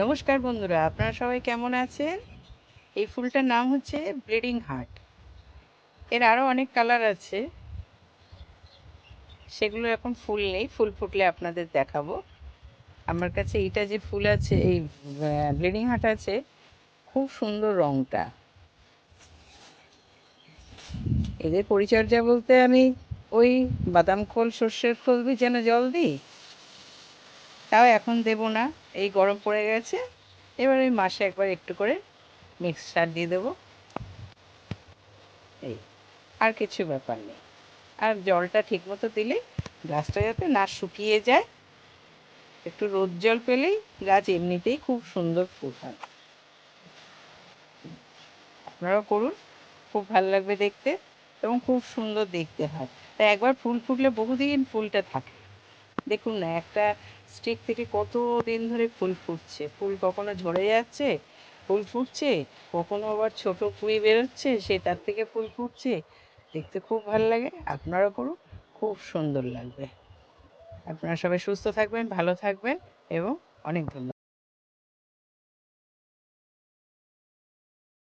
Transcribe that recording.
নমস্কার বন্ধুরা, আপনারা সবাই কেমন আছেন? এই ফুলটার নাম হচ্ছে ব্লিডিং হার্ট। এর আরও অনেক কালার আছে, সেগুলো এখন ফুল নেই। ফুল ফুটলে আপনাদের দেখাবো। আমার কাছে এইটা যে ফুল আছে, এই ব্লিডিং হার্ট আছে, খুব সুন্দর রঙটা। এদের পরিচর্যা বলতে আমি ওই বাদাম খোল, সর্ষের খোল ভিজানো জল দিই, তাও এখন দেব না, এই গরম পড়ে গেছে। এবার ওই মাসে একবার একটু করে মিক্সচার দিয়ে দেবো, এই, আর কিছু ব্যাপার নেই। আর জলটা ঠিকমতো দিলে গাছটা যাতে না শুকিয়ে যায়, একটু রোদ জল পেলেই গাছ এমনিতেই খুব সুন্দর ফুল হয়। আপনারাও করুন, খুব ভালো লাগবে দেখতে এবং খুব সুন্দর দেখতে হয়। তাই একবার ফুল ফুটলে বহুদিন ফুলটা থাকে। দেখুন না, একটা স্টিক থেকে কত দিন ধরে ফুল ফুটছে। ফুল কখনো ঝরে যাচ্ছে, ফুল ফুটছে, কখনো আবার ছোট কুঁড়ি বেরোচ্ছে, সে তার থেকে ফুল ফুটছে। দেখতে খুব ভালো লাগে। আপনারা করুন, খুব সুন্দর লাগবে। আপনারা সবাই সুস্থ থাকবেন, ভালো থাকবেন এবং অনেক ধন্যবাদ।